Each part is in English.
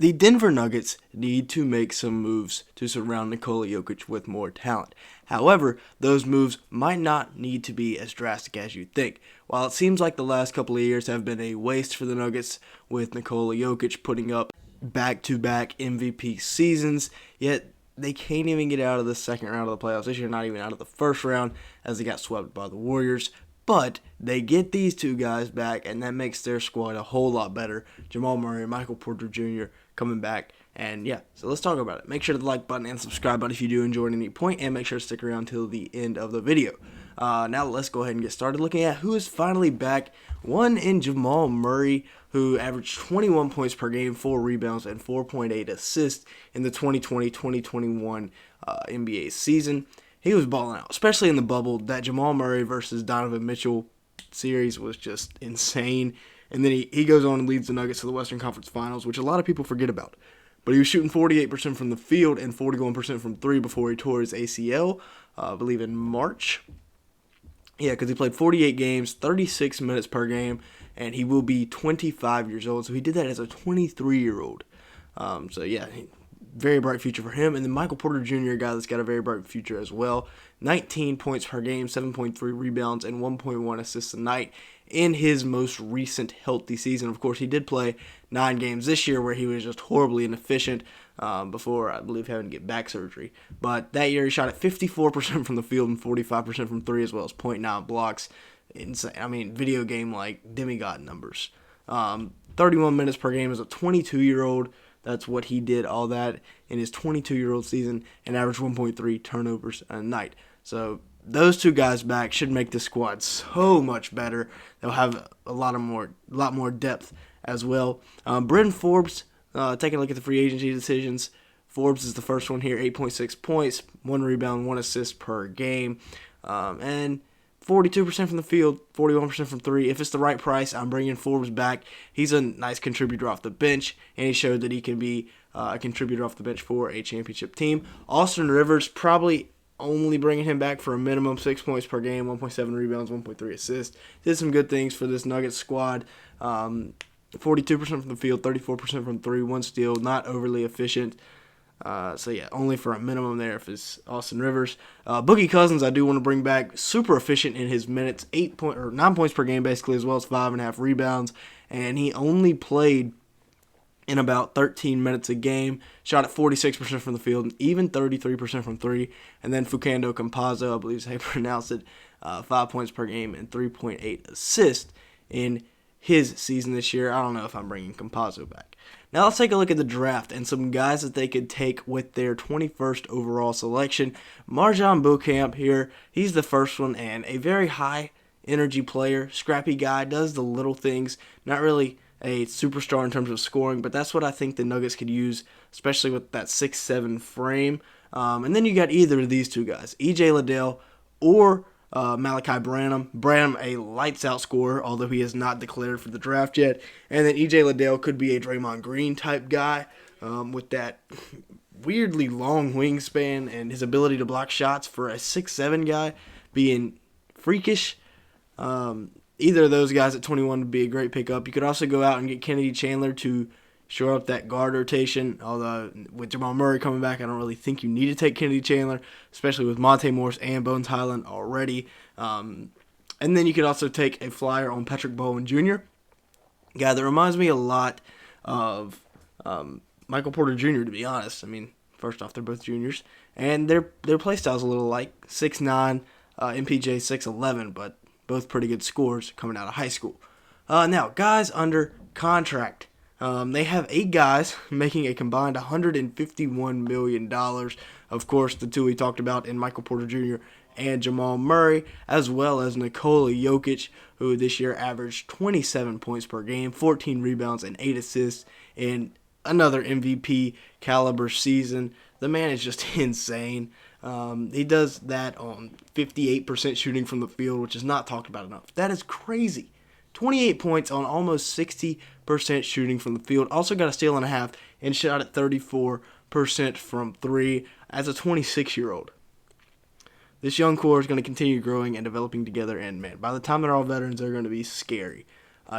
The Denver Nuggets need to make some moves to surround Nikola Jokic with more talent. However, those moves might not need to be as drastic as you think. While it seems like the last couple of years have been a waste for the Nuggets, with Nikola Jokic putting up back-to-back MVP seasons, yet they can't even get out of the second round of the playoffs. This year, not even out of the first round, as they got swept by the Warriors. But they get these two guys back, and that makes their squad a whole lot better. Jamal Murray, Michael Porter Jr. coming back. And yeah, so let's talk about it. Make sure to like button and subscribe button if you do enjoy at any point, and make sure to stick around till the end of the video. Now let's go ahead and get started looking at who is finally back. One in Jamal Murray, who averaged 21 points per game, 4 rebounds, and 4.8 assists in the 2020-2021 NBA season. He was balling out, especially in the bubble. That Jamal Murray versus Donovan Mitchell series was just insane. And then he goes on and leads the Nuggets to the Western Conference Finals, which a lot of people forget about. But he was shooting 48% from the field and 41% from three before he tore his ACL, I believe in March. Yeah, because he played 48 games, 36 minutes per game, and he will be 25 years old. So he did that as a 23-year-old. So yeah, very bright future for him. And then Michael Porter Jr., a guy that's got a very bright future as well. 19 points per game, 7.3 rebounds, and 1.1 assists a night in his most recent healthy season. Of course, he did play 9 games this year where he was just horribly inefficient before, I believe, having to get back surgery. But that year he shot at 54% from the field and 45% from three, as well as 0.9 blocks. Insane. I mean, video game-like demigod numbers. 31 minutes per game as a 22-year-old. That's what he did, all that in his 22-year-old season, and averaged 1.3 turnovers a night. So those two guys back should make the squad so much better. They'll have a lot more depth as well. Bryn Forbes, taking a look at the free agency decisions. Forbes is the first one here, 8.6 points, 1 rebound, 1 assist per game, and 42% from the field, 41% from three. If it's the right price, I'm bringing Forbes back. He's a nice contributor off the bench, and he showed that he can be a contributor off the bench for a championship team. Austin Rivers, probably only bringing him back for a minimum, 6 points per game, 1.7 rebounds, 1.3 assists. Did some good things for this Nuggets squad. 42% from the field, 34% from three, 1 steal, not overly efficient. So yeah, only for a minimum there if it's Austin Rivers. Boogie Cousins, I do want to bring back. Super efficient in his minutes, 9 points per game basically, as well as 5.5 rebounds. And he only played in about 13 minutes a game. Shot at 46% from the field, and even 33% from three. And then Fukando Campazzo, I believe is how you pronounce it, 5 points per game and 3.8 assists in his season this year. I don't know if I'm bringing Campazzo back. Now let's take a look at the draft and some guys that they could take with their 21st overall selection. Marjon Beauchamp here, he's the first one, and a very high energy player, scrappy guy, does the little things, not really a superstar in terms of scoring, but that's what I think the Nuggets could use, especially with that 6'7" frame. And then you got either of these two guys, E.J. Liddell or Malachi Branham. Branham, a lights-out scorer, although he is not declared for the draft yet. And then E.J. Liddell could be a Draymond Green type guy with that weirdly long wingspan and his ability to block shots for a 6'7" guy being freakish. Either of those guys at 21 would be a great pickup. You could also go out and get Kennedy Chandler to shore up that guard rotation, although with Jamal Murray coming back, I don't really think you need to take Kennedy Chandler, especially with Monte Morris and Bones Highland already. And then you could also take a flyer on Patrick Bowen Jr., guy that reminds me a lot of Michael Porter Jr., to be honest. I mean, first off, they're both juniors, and their play style's a little like 6'9", MPJ 6'11", but both pretty good scores coming out of high school. Now, guys under contract. They have 8 guys making a combined $151 million. Of course, the two we talked about in Michael Porter Jr. and Jamal Murray, as well as Nikola Jokic, who this year averaged 27 points per game, 14 rebounds, and 8 assists in another MVP caliber season. The man is just insane. He does that on 58% shooting from the field, which is not talked about enough. That is crazy. 28 points on almost 60% shooting from the field. Also got a steal and a half and shot at 34% from three as a 26-year-old. This young core is going to continue growing and developing together, and man, by the time they're all veterans, they're going to be scary.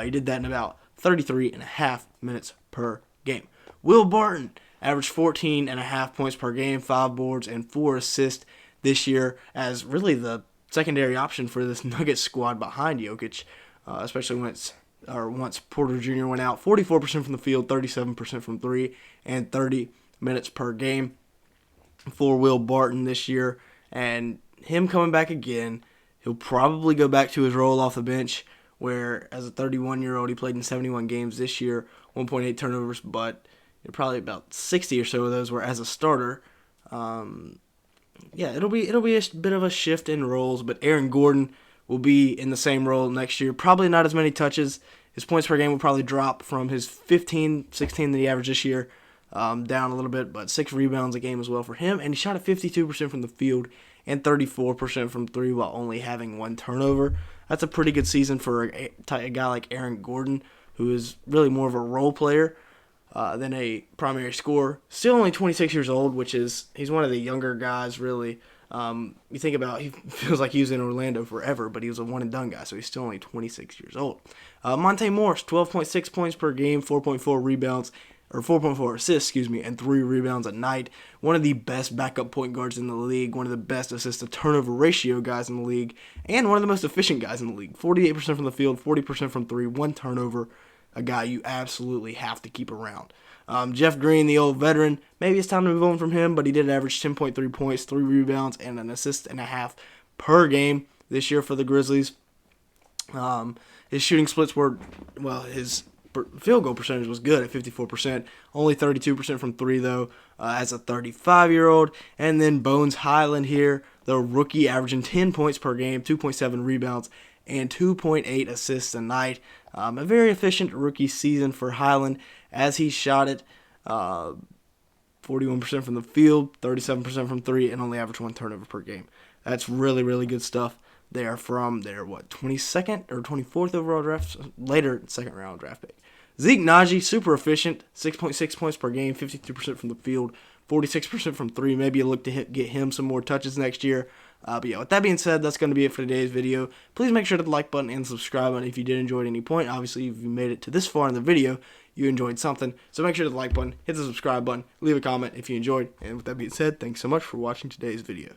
He did that in about 33 and a half minutes per game. Will Barton averaged 14.5 points per game, 5 boards, and 4 assists this year as really the secondary option for this Nuggets squad behind Jokic, especially once Porter Jr. went out. 44% from the field, 37% from three, and 30 minutes per game for Will Barton this year. And him coming back again, he'll probably go back to his role off the bench, where as a 31-year-old, he played in 71 games this year, 1.8 turnovers, but probably about 60 or so of those were as a starter. It'll be a bit of a shift in roles, but Aaron Gordon will be in the same role next year. Probably not as many touches. His points per game will probably drop from his 15, 16 that he averaged this year down a little bbit, but 6 rebounds a game as well for him. And he shot at 52% from the field and 34% from three while only having 1 turnover. That's a pretty good season for a guy like Aaron Gordon, who is really more of a role player than a primary scorer. Still only 26 years old, he's one of the younger guys, really. You think about, he feels like he was in Orlando forever, but he was a one-and-done guy, so he's still only 26 years old. Monte Morris, 12.6 points per game, 4.4 assists, and 3 rebounds a night. One of the best backup point guards in the league, one of the best assist-to-turnover ratio guys in the league, and one of the most efficient guys in the league. 48% from the field, 40% from three, 1 turnover. A guy you absolutely have to keep around. Jeff Green, the old veteran, maybe it's time to move on from him, but he did average 10.3 points, 3 rebounds, and an assist and a half per game this year for the Grizzlies. His shooting splits his field goal percentage was good at 54%, only 32% from three, though, as a 35-year-old. And then Bones Highland here, the rookie, averaging 10 points per game, 2.7 rebounds, and 2.8 assists a night. A very efficient rookie season for Highland as he shot it 41% from the field, 37% from three, and only averaged 1 turnover per game. That's really, really good stuff there from their, 22nd or 24th overall draft, later second round draft pick. Zeke Naji, super efficient, 6.6 points per game, 52% from the field, 46% from three. Maybe you look to get him some more touches next year. With that being said, that's going to be it for today's video. Please make sure to like button and subscribe button if you did enjoy at any point. Obviously, if you made it to this far in the video, you enjoyed something. So make sure to the like button, hit the subscribe button, leave a comment if you enjoyed. And with that being said, thanks so much for watching today's video.